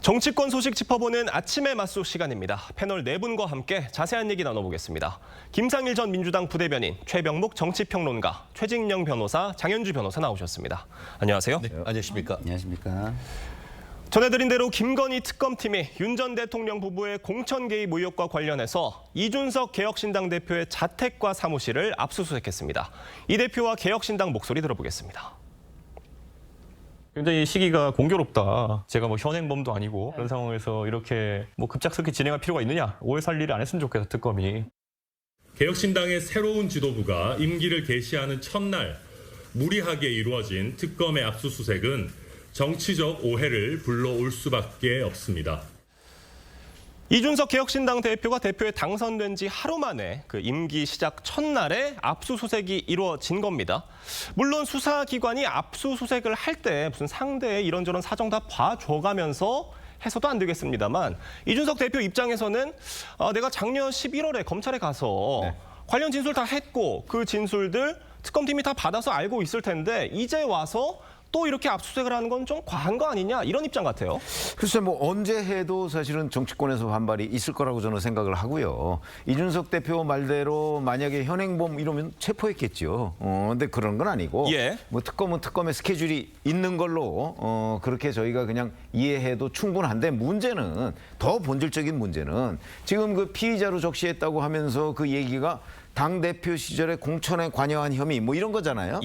정치권 소식 짚어보는 아침의 맞수 시간입니다. 패널 네 분과 함께 자세한 얘기 나눠보겠습니다. 김상일 전 민주당 부대변인, 최병묵 정치평론가, 최진영 변호사, 장현주 변호사 나오셨습니다. 안녕하세요. 네, 안녕하십니까. 안녕하십니까. 전해드린 대로 김건희 특검팀이 윤 전 대통령 부부의 공천 개입 의혹과 관련해서 이준석 개혁신당 대표의 자택과 사무실을 압수수색했습니다. 이 대표와 개혁신당 목소리 들어보겠습니다. 굉장히 시기가 공교롭다. 제가 뭐 현행범도 아니고 그런 상황에서 이렇게 뭐 급작스럽게 진행할 필요가 있느냐. 오해 살 일을 안 했으면 좋겠어, 특검이. 개혁신당의 새로운 지도부가 임기를 개시하는 첫날 무리하게 이루어진 특검의 압수수색은 정치적 오해를 불러올 수밖에 없습니다. 이준석 개혁신당 대표가 대표에 당선된 지 하루 만에 그 임기 시작 첫날에 압수수색이 이루어진 겁니다. 물론 수사기관이 압수수색을 할 때 무슨 상대의 이런저런 사정 다 봐줘가면서 해서도 안 되겠습니다만 이준석 대표 입장에서는 내가 작년 11월에 검찰에 가서 관련 진술 다 했고 그 진술들 특검팀이 다 받아서 알고 있을 텐데 이제 와서 또 이렇게 압수수색을 하는 건 좀 과한 거 아니냐 이런 입장 같아요. 글쎄 뭐 언제 해도 사실은 정치권에서 반발이 있을 거라고 저는 생각을 하고요. 이준석 대표 말대로 만약에 현행범 이러면 체포했겠죠. 근데 그런 건 아니고 뭐 특검은 특검의 스케줄이 있는 걸로 그렇게 저희가 그냥 이해해도 충분한데 문제는 더 본질적인 문제는 지금 그 피의자로 적시했다고 하면서 그 얘기가 당대표 시절에 공천에 관여한 혐의 뭐 이런 거잖아요.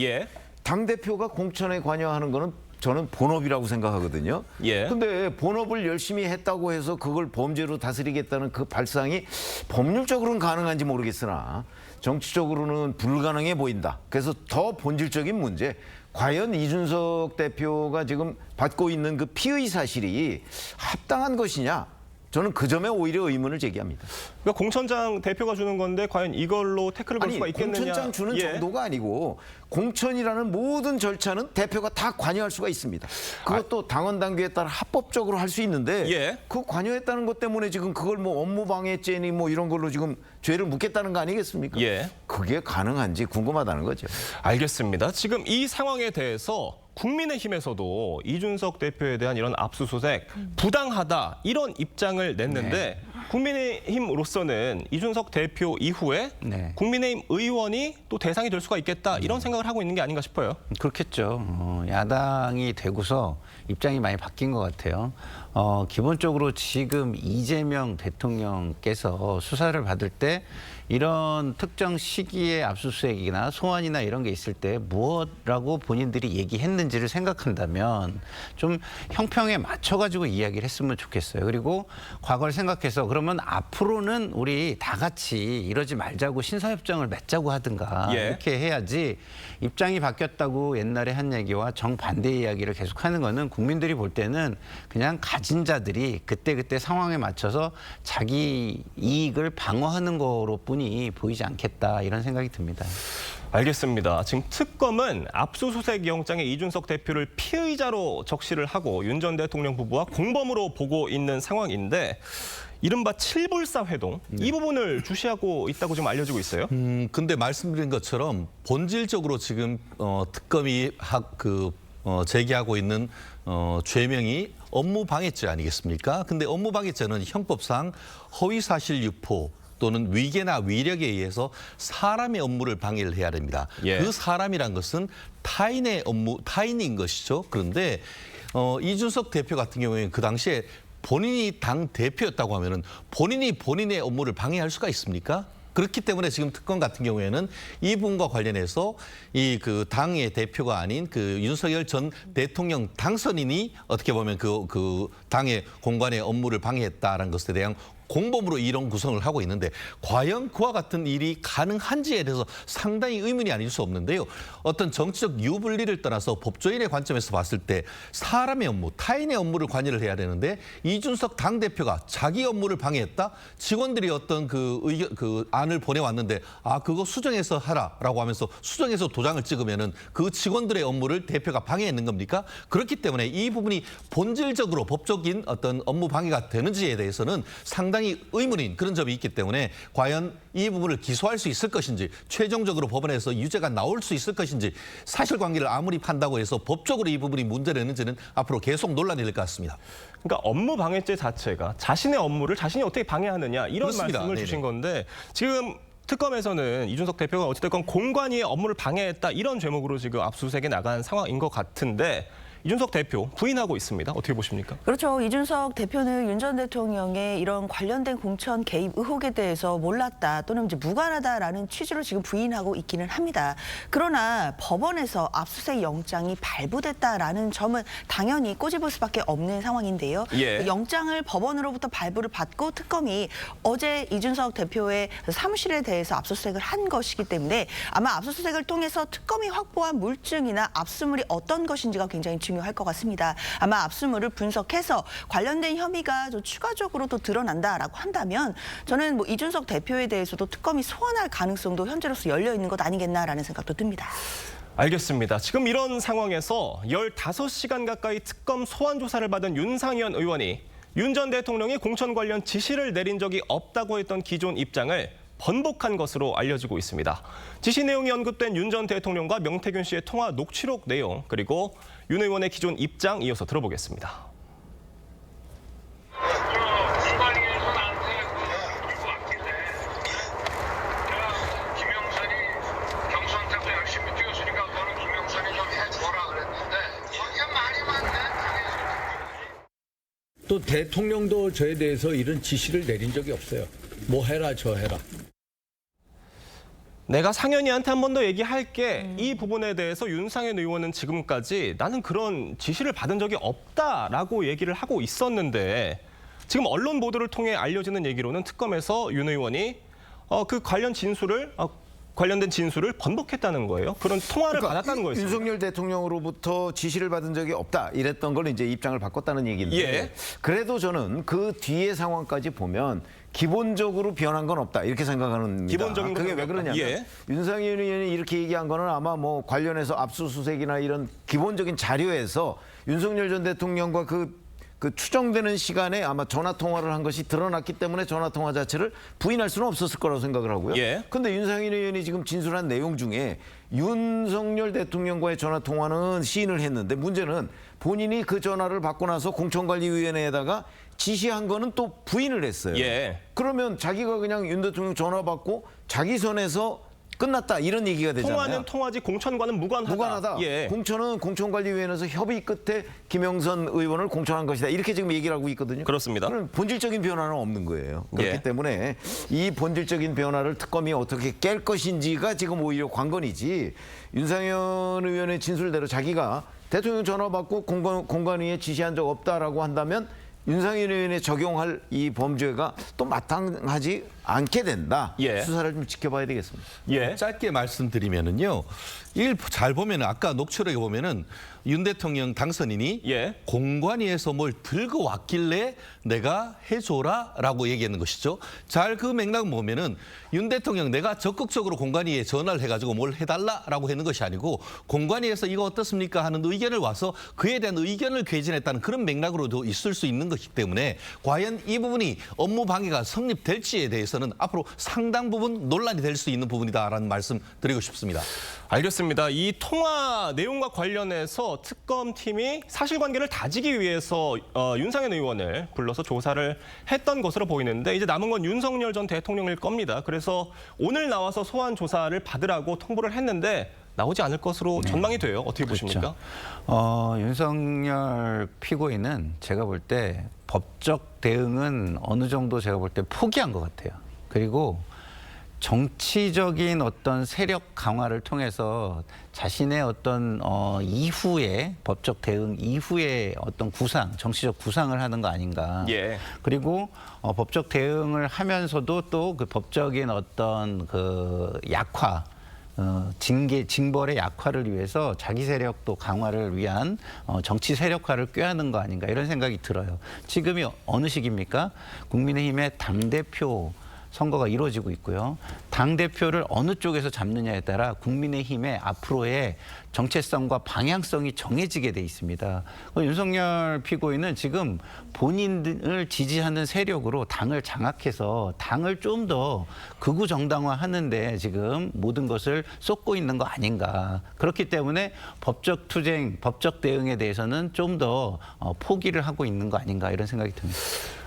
당대표가 공천에 관여하는 거는 저는 본업이라고 생각하거든요. 근데 본업을 열심히 했다고 해서 그걸 범죄로 다스리겠다는 그 발상이 법률적으로는 가능한지 모르겠으나 정치적으로는 불가능해 보인다. 그래서 더 본질적인 문제, 과연 이준석 대표가 지금 받고 있는 그 피의 사실이 합당한 것이냐? 저는 그 점에 오히려 의문을 제기합니다. 그러니까 공천장 대표가 주는 건데 과연 이걸로 태클을 걸 수가 있겠느냐. 공천장 주는 정도가 아니고 공천이라는 모든 절차는 대표가 다 관여할 수가 있습니다. 그것도 당원 당규에 따라 합법적으로 할 수 있는데 그 관여했다는 것 때문에 지금 그걸 뭐 업무방해죄니 뭐 이런 걸로 지금 죄를 묻겠다는 거 아니겠습니까? 그게 가능한지 궁금하다는 거죠. 알겠습니다. 지금 이 상황에 대해서 국민의힘에서도 이준석 대표에 대한 이런 압수수색 부당하다 이런 입장을 냈는데 국민의힘으로서는 이준석 대표 이후에 국민의힘 의원이 또 대상이 될 수가 있겠다 이런 생각을 하고 있는 게 아닌가 싶어요. 그렇겠죠. 야당이 되고서 입장이 많이 바뀐 것 같아요. 기본적으로 지금 이재명 대통령께서 수사를 받을 때 이런 특정 시기에 압수수색이나 소환이나 이런 게 있을 때 무엇라고 본인들이 얘기했는지를 생각한다면 좀 형평에 맞춰가지고 이야기를 했으면 좋겠어요. 그리고 과거를 생각해서 그러면 앞으로는 우리 다 같이 이러지 말자고 신사협정을 맺자고 하든가 이렇게 해야지 입장이 바뀌었다고 옛날에 한 얘기와 정반대 이야기를 계속하는 거는 국민들이 볼 때는 그냥 가진 자들이 그때그때 상황에 맞춰서 자기 이익을 방어하는 거로 뿐이 보이지 않겠다 이런 생각이 듭니다. 알겠습니다. 지금 특검은 압수수색 영장에 이준석 대표를 피의자로 적시를 하고 윤 전 대통령 부부와 공범으로 보고 있는 상황인데 이른바 칠불사 회동 이 부분을 주시하고 있다고 지금 알려지고 있어요. 근데 말씀드린 것처럼 본질적으로 지금 특검이 제기하고 있는 죄명이 업무방해죄 아니겠습니까? 근데 업무방해죄는 형법상 허위사실 유포 또는 위계나 위력에 의해서 사람의 업무를 방해를 해야 됩니다. 그 사람이란 것은 타인의 업무, 타인인 것이죠. 그런데 이준석 대표 같은 경우에는 그 당시에 본인이 당 대표였다고 하면은 본인이 본인의 업무를 방해할 수가 있습니까? 그렇기 때문에 지금 특검 같은 경우에는 이 부분과 관련해서 이 그 당의 대표가 아닌 그 윤석열 전 대통령 당선인이 어떻게 보면 그 당의 공관의 업무를 방해했다라는 것에 대한 공범으로 이런 구성을 하고 있는데 과연 그와 같은 일이 가능한지에 대해서 상당히 의문이 아닐 수 없는데요. 어떤 정치적 유불리를 떠나서 법조인의 관점에서 봤을 때 사람의 업무, 타인의 업무를 관여를 해야 되는데 이준석 당대표가 자기 업무를 방해했다? 직원들이 어떤 그 안을 보내왔는데 그거 수정해서 하라라고 하면서 수정해서 도장을 찍으면은 그 직원들의 업무를 대표가 방해했는 겁니까? 그렇기 때문에 이 부분이 본질적으로 법적인 어떤 업무 방해가 되는지에 대해서는 상당히 상당히 의문인 그런 점이 있기 때문에 과연 이 부분을 기소할 수 있을 것인지 최종적으로 법원에서 유죄가 나올 수 있을 것인지 사실관계를 아무리 판다고 해서 법적으로 이 부분이 문제를 있는지는 앞으로 계속 논란이 될 것 같습니다. 그러니까 업무 방해죄 자체가 자신의 업무를 자신이 어떻게 방해하느냐 이런 그렇습니다. 말씀을 네네. 주신 건데 지금 특검에서는 이준석 대표가 어찌됐건 공관위의 업무를 방해했다 이런 죄목으로 지금 압수수색에 나간 상황인 것 같은데 이준석 대표 부인하고 있습니다. 어떻게 보십니까? 그렇죠. 이준석 대표는 윤 전 대통령의 이런 관련된 공천 개입 의혹에 대해서 몰랐다 또는 이제 무관하다라는 취지로 지금 부인하고 있기는 합니다. 그러나 법원에서 압수수색 영장이 발부됐다라는 점은 당연히 꼬집을 수밖에 없는 상황인데요. 예. 영장을 법원으로부터 발부를 받고 특검이 어제 이준석 대표의 사무실에 대해서 압수수색을 한 것이기 때문에 아마 압수수색을 통해서 특검이 확보한 물증이나 압수물이 어떤 것인지가 굉장히 중요할 것 같습니다. 아마 압수물을 분석해서 관련된 혐의가 좀 추가적으로 또 드러난다라고 한다면 저는 뭐 이준석 대표에 대해서도 특검이 소환할 가능성도 현재로서 열려 있는 것 아니겠나라는 생각도 듭니다. 알겠습니다. 지금 이런 상황에서 15시간 가까이 특검 소환 조사를 받은 윤상현 의원이 윤 전 대통령이 공천 관련 지시를 내린 적이 없다고 했던 기존 입장을 번복한 것으로 알려지고 있습니다. 지시 내용이 언급된 윤 전 대통령과 명태균 씨의 통화 녹취록 내용 그리고 윤 의원의 기존 입장 이어서 들어보겠습니다. 공관위에서 나한테 이거 왔길래 내가 김영선이 경선 때도 열심히 뛰었으니까 너는 김영선이 좀 해줘라 그랬는데 거기에 말이 많네. 또 대통령도 저에 대해서 이런 지시를 내린 적이 없어요. 뭐 해라 저 해라. 내가 상현이한테 한 번 더 얘기할게. 이 부분에 대해서 윤상현 의원은 지금까지 나는 그런 지시를 받은 적이 없다라고 얘기를 하고 있었는데 지금 언론 보도를 통해 알려지는 얘기로는 특검에서 윤 의원이 그 관련된 진술을 번복했다는 거예요. 그런 통화를 받았다는 거였어요. 윤석열 대통령으로부터 지시를 받은 적이 없다 이랬던 걸 이제 입장을 바꿨다는 얘기인데 예. 그래도 저는 그 뒤의 상황까지 보면 기본적으로 변한 건 없다 이렇게 생각하는 기본적인 그게 건 왜 그러냐면 예. 윤상현 의원이 이렇게 얘기한 거는 아마 뭐 관련해서 압수수색이나 이런 기본적인 자료에서 윤석열 전 대통령과 그 추정되는 시간에 아마 전화 통화를 한 것이 드러났기 때문에 전화 통화 자체를 부인할 수는 없었을 거라고 생각을 하고요. 예. 근데 윤상현 의원이 지금 진술한 내용 중에 윤석열 대통령과의 전화 통화는 시인을 했는데 문제는 본인이 그 전화를 받고 나서 공천관리위원회에다가 지시한 거는 또 부인을 했어요. 예. 그러면 자기가 그냥 윤 대통령 전화 받고 자기 선에서 끝났다 이런 얘기가 되잖아요. 통화는 통화지 공천과는 무관하다. 무관하다. 예. 공천은 공천관리위원회에서 협의 끝에 김영선 의원을 공천한 것이다. 이렇게 지금 얘기를 하고 있거든요. 그렇습니다. 그럼 본질적인 변화는 없는 거예요. 그렇기 예. 때문에 이 본질적인 변화를 특검이 어떻게 깰 것인지가 지금 오히려 관건이지 윤상현 의원의 진술대로 자기가 대통령 전화 받고 공관위에 지시한 적 없다라고 한다면 윤상현 의원에 적용할 이 범죄가 또 마땅하지 않게 된다. 예. 수사를 좀 지켜봐야 되겠습니다. 예. 짧게 말씀드리면은요. 잘 보면은 아까 녹취록에 보면은 윤 대통령 당선인이 예. 공관위에서 뭘 들고 왔길래 내가 해줘라라고 얘기하는 것이죠. 잘 그 맥락 보면은 윤 대통령 내가 적극적으로 공관위에 전화를 해가지고 뭘 해달라라고 하는 것이 아니고 공관위에서 이거 어떻습니까 하는 의견을 와서 그에 대한 의견을 개진했다는 그런 맥락으로도 있을 수 있는 것이기 때문에 과연 이 부분이 업무 방해가 성립될지에 대해서는 앞으로 상당 부분 논란이 될 수 있는 부분이다라는 말씀 드리고 싶습니다. 알겠습니다. 이 통화 내용과 관련해서 특검팀이 사실관계를 다지기 위해서 윤상현 의원을 불러서 조사를 했던 것으로 보이는데 이제 남은 건 윤석열 전 대통령일 겁니다. 그래서 오늘 나와서 소환 조사를 받으라고 통보를 했는데 나오지 않을 것으로 전망이 돼요. 어떻게 보십니까? 윤석열 피고인은 제가 볼 때 법적 대응은 어느 정도 제가 볼 때 포기한 것 같아요. 그리고 정치적인 어떤 세력 강화를 통해서 자신의 어떤 이후에 법적 대응 이후에 어떤 정치적 구상을 하는 거 아닌가. 예. 그리고 법적 대응을 하면서도 또 그 법적인 어떤 그 약화, 징벌의 약화를 위해서 자기 세력도 강화를 위한 정치 세력화를 꾀하는 거 아닌가 이런 생각이 들어요. 지금이 어느 시기입니까? 국민의힘의 당대표 선거가 이루어지고 있고요. 당대표를 어느 쪽에서 잡느냐에 따라 국민의힘의 앞으로의 정체성과 방향성이 정해지게 돼 있습니다. 윤석열 피고인은 지금 본인을 지지하는 세력으로 당을 장악해서 당을 좀 더 극우 정당화하는데 지금 모든 것을 쏟고 있는 거 아닌가. 그렇기 때문에 법적 투쟁, 법적 대응에 대해서는 좀 더 포기를 하고 있는 거 아닌가 이런 생각이 듭니다.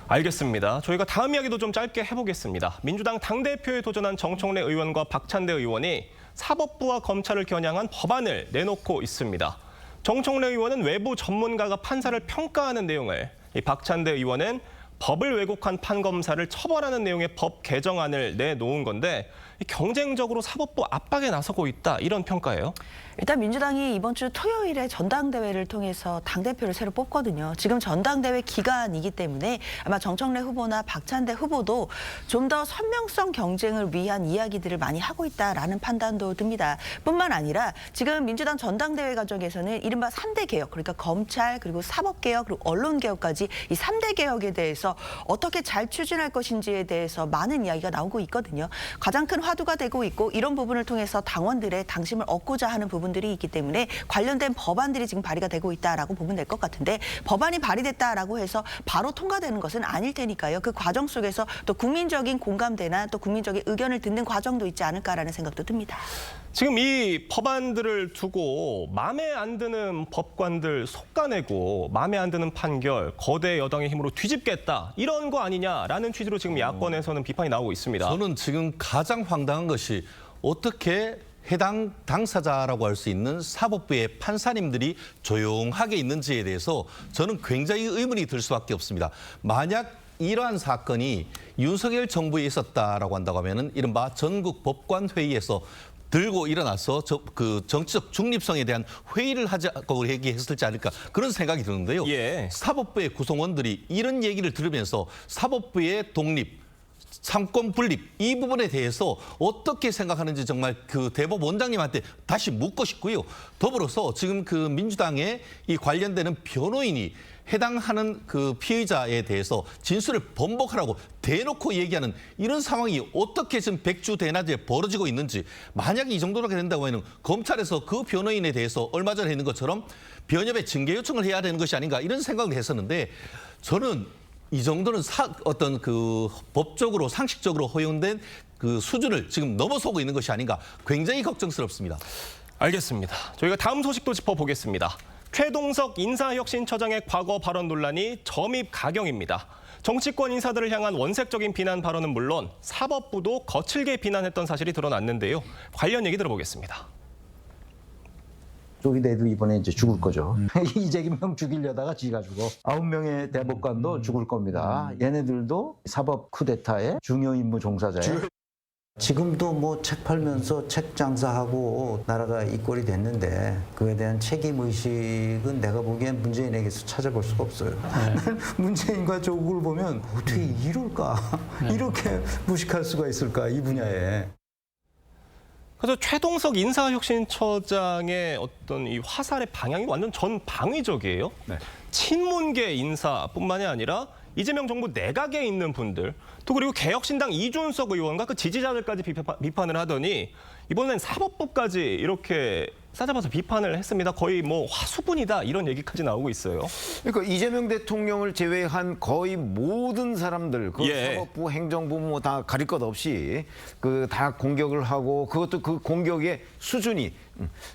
알겠습니다. 저희가 다음 이야기도 좀 짧게 해보겠습니다. 민주당 당대표에 도전한 정청래 의원과 박찬대 의원이 사법부와 검찰을 겨냥한 법안을 내놓고 있습니다. 정청래 의원은 외부 전문가가 판사를 평가하는 내용을, 이 박찬대 의원은 법을 왜곡한 판검사를 처벌하는 내용의 법 개정안을 내놓은 건데 경쟁적으로 사법부 압박에 나서고 있다 이런 평가예요. 일단 민주당이 이번 주 토요일에 전당대회를 통해서 당대표를 새로 뽑거든요. 지금 전당대회 기간이기 때문에 아마 정청래 후보나 박찬대 후보도 좀 더 선명성 경쟁을 위한 이야기들을 많이 하고 있다라는 판단도 듭니다. 뿐만 아니라 지금 민주당 전당대회 과정에서는 이른바 3대 개혁, 그러니까 검찰 그리고 사법개혁 그리고 언론개혁까지 이 3대 개혁에 대해서 어떻게 잘 추진할 것인지에 대해서 많은 이야기가 나오고 있거든요. 가장 큰 화두가 되고 있고 이런 부분을 통해서 당원들의 당심을 얻고자 하는 부분들이 있기 때문에 관련된 법안들이 지금 발의가 되고 있다라고 보면 될 것 같은데 법안이 발의됐다라고 해서 바로 통과되는 것은 아닐 테니까요. 그 과정 속에서 또 국민적인 공감대나 또 국민적인 의견을 듣는 과정도 있지 않을까라는 생각도 듭니다. 지금 이 법안들을 두고 마음에 안 드는 법관들 속가내고 마음에 안 드는 판결 거대 여당의 힘으로 뒤집겠다 이런 거 아니냐라는 취지로 지금 야권에서는 비판이 나오고 있습니다. 저는 지금 가장 황당한 것이 어떻게 해당 당사자라고 할 수 있는 사법부의 판사님들이 조용하게 있는지에 대해서 저는 굉장히 의문이 들 수밖에 없습니다. 만약 이러한 사건이 윤석열 정부에 있었다라고 한다고 하면은 이른바 전국 법관 회의에서 들고 일어나서 그 정치적 중립성에 대한 회의를 하자고 얘기했을지 않을까 그런 생각이 드는데요. 예. 사법부의 구성원들이 이런 얘기를 들으면서 사법부의 독립, 상권 분립 이 부분에 대해서 어떻게 생각하는지 정말 그 대법원장님한테 다시 묻고 싶고요. 더불어서 지금 그 민주당의 이 관련되는 변호인이 해당하는 그 피의자에 대해서 진술을 번복하라고 대놓고 얘기하는 이런 상황이 어떻게 지금 백주대낮에 벌어지고 있는지, 만약에 이 정도로 된다고 하면 검찰에서 그 변호인에 대해서 얼마 전에 했는 것처럼 변협에 징계 요청을 해야 되는 것이 아닌가 이런 생각을 했었는데, 저는 이 정도는 어떤 그 법적으로 상식적으로 허용된 그 수준을 지금 넘어서고 있는 것이 아닌가 굉장히 걱정스럽습니다. 알겠습니다. 저희가 다음 소식도 짚어보겠습니다. 최동석 인사혁신처장의 과거 발언 논란이 점입 가경입니다. 정치권 인사들을 향한 원색적인 비난 발언은 물론 사법부도 거칠게 비난했던 사실이 드러났는데요. 관련 얘기 들어보겠습니다. 조기대도 이번에 이제 죽을 거죠. 이재명 죽이려다가 지가 죽어. 9명의 대법관도 죽을 겁니다. 얘네들도 사법 쿠데타의 중요 임무 종사자예요. 지금도 뭐 책 팔면서 책 장사하고 나라가 이 꼴이 됐는데 그에 대한 책임 의식은 내가 보기엔 문재인에게서 찾아볼 수가 없어요. 문재인과 조국을 보면 어떻게 이럴까? 이렇게 무식할 수가 있을까 이 분야에. 그래서 최동석 인사혁신처장의 어떤 이 화살의 방향이 완전 전방위적이에요. 네. 친문계 인사뿐만이 아니라 이재명 정부 내각에 있는 분들, 또 그리고 개혁신당 이준석 의원과 그 지지자들까지 비판을 하더니 이번엔 사법부까지 이렇게 싸잡아서 비판을 했습니다. 거의 뭐 화수분이다 이런 얘기까지 나오고 있어요. 그러니까 이재명 대통령을 제외한 거의 모든 사람들, 그 예. 사법부, 행정부 뭐 다 가릴 것 없이 그 다 공격을 하고, 그것도 그 공격의 수준이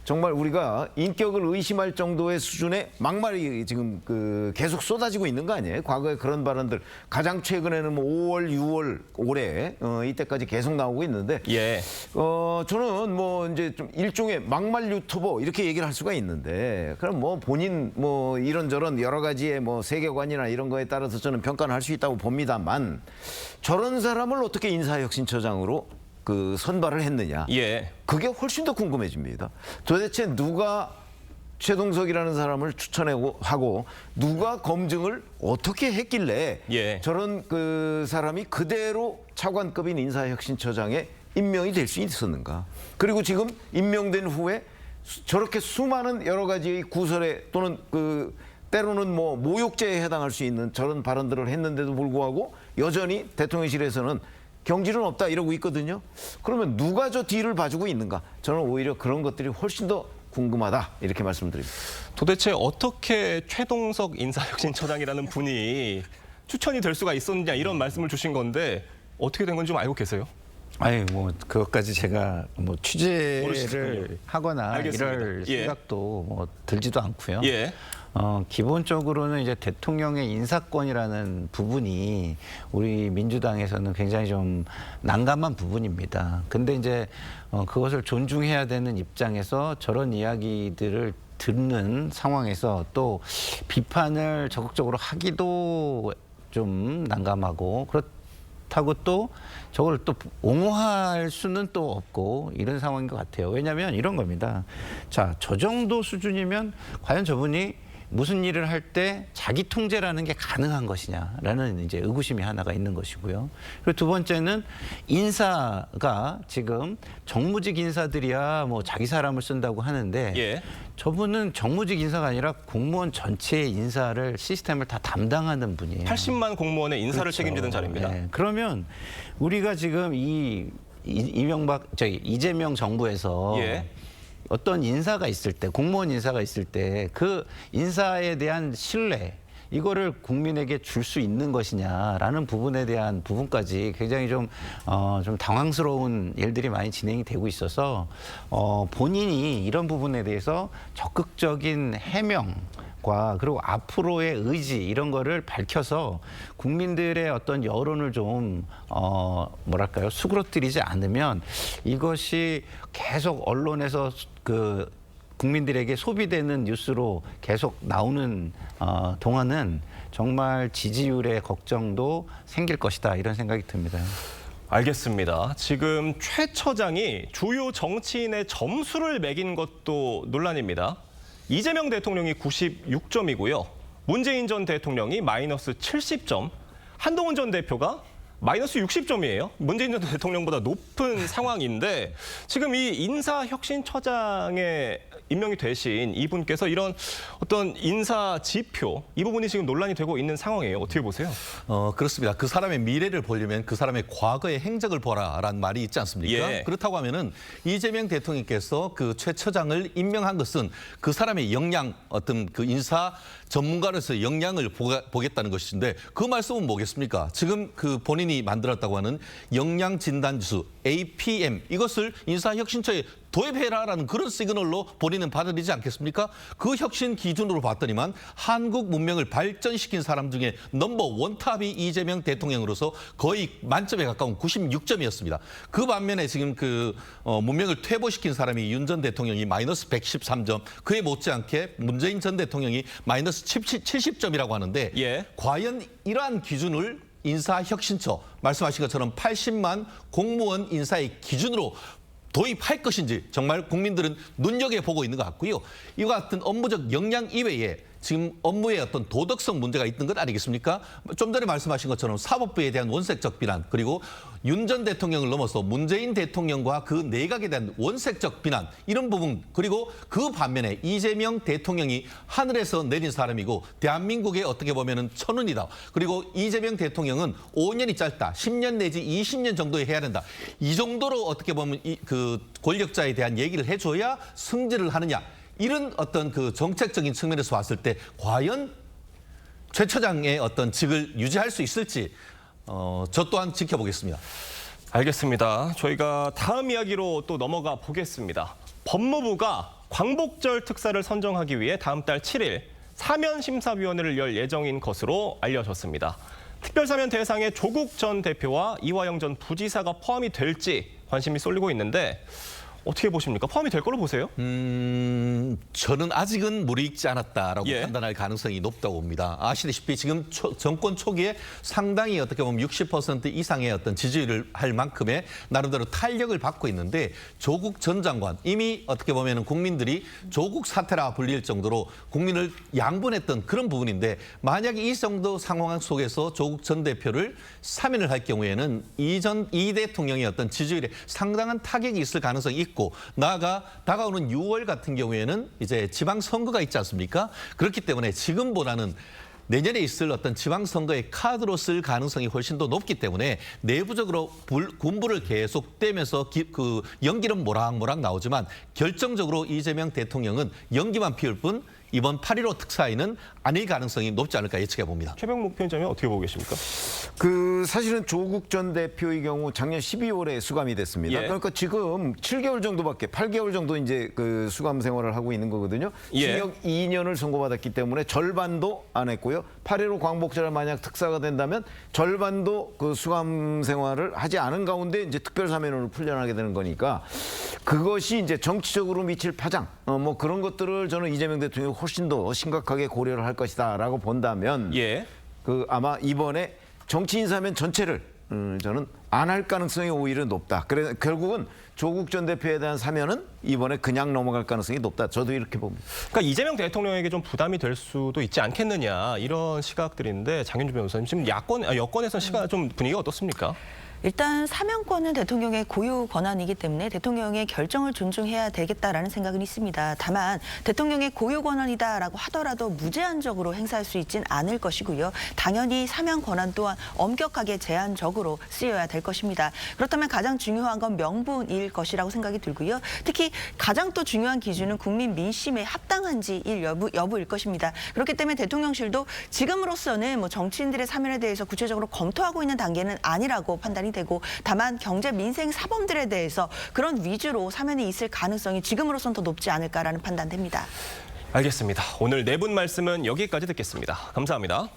정말 우리가 인격을 의심할 정도의 수준의 막말이 지금 그 계속 쏟아지고 있는 거 아니에요? 과거에 그런 발언들 가장 최근에는 뭐 5월, 6월 올해 이때까지 계속 나오고 있는데, 예. 저는 뭐 이제 좀 일종의 막말 유튜버 이렇게 얘기를 할 수가 있는데, 그럼 뭐 본인 뭐 이런저런 여러 가지의 뭐 세계관이나 이런 거에 따라서 저는 평가를 할 수 있다고 봅니다만, 저런 사람을 어떻게 인사혁신처장으로 그 선발을 했느냐. 예. 그게 훨씬 더 궁금해집니다. 도대체 누가 최동석이라는 사람을 추천하고 누가 검증을 어떻게 했길래 예. 저런 그 사람이 그대로 차관급인 인사혁신처장에 임명이 될 수 있었는가. 그리고 지금 임명된 후에 저렇게 수많은 여러 가지의 구설에 또는 그 때로는 뭐 모욕죄에 해당할 수 있는 저런 발언들을 했는데도 불구하고 여전히 대통령실에서는 경질은 없다 이러고 있거든요. 그러면 누가 저 뒤를 봐주고 있는가? 저는 오히려 그런 것들이 훨씬 더 궁금하다 이렇게 말씀드립니다. 도대체 어떻게 최동석 인사혁신처장이라는 분이 추천이 될 수가 있었느냐 이런 말씀을 주신 건데 어떻게 된 건지 좀 알고 계세요? 아니 뭐 그것까지 제가 뭐 취재를 모르시군요. 하거나 알겠습니다. 이럴 예. 생각도 뭐 들지도 않고요. 예. 기본적으로는 이제 대통령의 인사권이라는 부분이 우리 민주당에서는 굉장히 좀 난감한 부분입니다. 근데 이제 그것을 존중해야 되는 입장에서 저런 이야기들을 듣는 상황에서 또 비판을 적극적으로 하기도 좀 난감하고 그렇다고 또 저걸 또 옹호할 수는 또 없고 이런 상황인 것 같아요. 왜냐하면 이런 겁니다. 자, 저 정도 수준이면 과연 저분이 무슨 일을 할 때 자기 통제라는 게 가능한 것이냐라는 이제 의구심이 하나가 있는 것이고요. 그리고 두 번째는 인사가 지금 정무직 인사들이야 뭐 자기 사람을 쓴다고 하는데 예. 저분은 정무직 인사가 아니라 공무원 전체의 인사를 시스템을 다 담당하는 분이에요. 80만 공무원의 인사를 그렇죠. 책임지는 자리입니다. 네. 그러면 우리가 지금 이재명 정부에서 예. 어떤 인사가 있을 때, 공무원 인사가 있을 때 그 인사에 대한 신뢰, 이거를 국민에게 줄 수 있는 것이냐라는 부분에 대한 부분까지 굉장히 좀 당황스러운 일들이 많이 진행이 되고 있어서 본인이 이런 부분에 대해서 적극적인 해명과 그리고 앞으로의 의지 이런 거를 밝혀서 국민들의 어떤 여론을 좀 뭐랄까요 수그러뜨리지 않으면 이것이 계속 언론에서 그 국민들에게 소비되는 뉴스로 계속 나오는 동안은 정말 지지율의 걱정도 생길 것이다 이런 생각이 듭니다. 알겠습니다. 지금 최 처장이 주요 정치인의 점수를 매긴 것도 논란입니다. 이재명 대통령이 96점이고요. 문재인 전 대통령이 마이너스 70점, 한동훈 전 대표가 마이너스 60점이에요. 문재인 전 대통령보다 높은 상황인데 지금 이 인사혁신처장에 임명이 되신 이분께서 이런 어떤 인사 지표 이 부분이 지금 논란이 되고 있는 상황이에요. 어떻게 보세요? 그렇습니다. 그 사람의 미래를 보려면 그 사람의 과거의 행적을 보라라는 말이 있지 않습니까? 예. 그렇다고 하면은 이재명 대통령께서 그 최 처장을 임명한 것은 그 사람의 역량, 어떤 그 인사 전문가로서 역량을 보겠다는 것인데 그 말씀은 뭐겠습니까? 지금 그 본인이 만들었다고 하는 역량 진단 지수 APM 이것을 인사혁신처에 도입해라라는 그런 시그널로 본인은 받아들이지 않겠습니까? 그 혁신 기준으로 봤더니만 한국 문명을 발전시킨 사람 중에 넘버 원탑이 이재명 대통령으로서 거의 만점에 가까운 96점이었습니다. 그 반면에 지금 그 문명을 퇴보시킨 사람이 윤 전 대통령이 마이너스 113점, 그에 못지않게 문재인 전 대통령이 마이너스 70점이라고 하는데 예. 과연 이러한 기준을 인사혁신처 말씀하신 것처럼 80만 공무원 인사의 기준으로 도입할 것인지 정말 국민들은 눈여겨보고 있는 것 같고요. 이와 같은 업무적 역량 이외에 지금 업무에 어떤 도덕성 문제가 있는 것 아니겠습니까? 좀 전에 말씀하신 것처럼 사법부에 대한 원색적 비난, 그리고 윤 전 대통령을 넘어서 문재인 대통령과 그 내각에 대한 원색적 비난, 이런 부분, 그리고 그 반면에 이재명 대통령이 하늘에서 내린 사람이고 대한민국의 어떻게 보면은 천운이다. 그리고 이재명 대통령은 5년이 짧다. 10년 내지 20년 정도에 해야 된다. 이 정도로 어떻게 보면 그 권력자에 대한 얘기를 해줘야 승진을 하느냐. 이런 어떤 그 정책적인 측면에서 봤을 때 과연 최 처장의 어떤 직을 유지할 수 있을지 저 또한 지켜보겠습니다. 알겠습니다. 저희가 다음 이야기로 또 넘어가 보겠습니다. 법무부가 광복절 특사를 선정하기 위해 다음 달 7일 사면심사위원회를 열 예정인 것으로 알려졌습니다. 특별사면 대상에 조국 전 대표와 이화영 전 부지사가 포함이 될지 관심이 쏠리고 있는데 어떻게 보십니까? 포함이 될 걸로 보세요? 저는 아직은 무리익지 않았다라고 예. 판단할 가능성이 높다고 봅니다. 아시다시피 지금 정권 초기에 상당히 어떻게 보면 60% 이상의 어떤 지지율을 할 만큼의 나름대로 탄력을 받고 있는데 조국 전 장관 이미 어떻게 보면 국민들이 조국 사태라 불릴 정도로 국민을 양분했던 그런 부분인데 만약 이 정도 상황 속에서 조국 전 대표를 사면을 할 경우에는 이 대통령의 어떤 지지율에 상당한 타격이 있을 가능성이 있고 나아가 다가오는 6월 같은 경우에는 이제 지방선거가 있지 않습니까? 그렇기 때문에 지금보다는 내년에 있을 어떤 지방선거의 카드로 쓸 가능성이 훨씬 더 높기 때문에 내부적으로 군부를 계속되면서 그 연기는 모락모락 나오지만 결정적으로 이재명 대통령은 연기만 피울 뿐 이번 8.15 특사위는 아닐 가능성이 높지 않을까 예측해 봅니다. 최병목 편집장님 어떻게 보고 계십니까? 사실은 조국 전 대표의 경우 작년 12월에 수감이 됐습니다. 예. 그러니까 지금 7개월 정도밖에 8개월 정도 이제 그 수감 생활을 하고 있는 거거든요. 예. 징역 2년을 선고받았기 때문에 절반도 안 했고요. 8.15 광복절 만약 특사가 된다면 절반도 그 수감 생활을 하지 않은 가운데 이제 특별사면으로 풀려나게 되는 거니까 그것이 이제 정치적으로 미칠 파장 뭐 그런 것들을 저는 이재명 대통령이 훨씬 더 심각하게 고려를 할 것이다라고 본다면 예. 아마 이번에 정치인 사면 전체를 저는 안 할 가능성이 오히려 높다. 그래서 결국은 조국 전 대표에 대한 사면은 이번에 그냥 넘어갈 가능성이 높다. 저도 이렇게 봅니다. 그러니까 이재명 대통령에게 좀 부담이 될 수도 있지 않겠느냐 이런 시각들인데 장윤주 변호사님 지금 여권에서 좀 분위기가 어떻습니까? 일단 사면권은 대통령의 고유 권한이기 때문에 대통령의 결정을 존중해야 되겠다라는 생각은 있습니다. 다만 대통령의 고유 권한이다라고 하더라도 무제한적으로 행사할 수 있진 않을 것이고요. 당연히 사면 권한 또한 엄격하게 제한적으로 쓰여야 될 것입니다. 그렇다면 가장 중요한 건 명분일 것이라고 생각이 들고요. 특히 가장 또 중요한 기준은 국민 민심에 합당한지일 여부일 것입니다. 그렇기 때문에 대통령실도 지금으로서는 뭐 정치인들의 사면에 대해서 구체적으로 검토하고 있는 단계는 아니라고 판단이 되고 다만 경제 민생 사범들에 대해서 그런 위주로 사면이 있을 가능성이 지금으로선 더 높지 않을까라는 판단됩니다. 알겠습니다. 오늘 네 분 말씀은 여기까지 듣겠습니다. 감사합니다.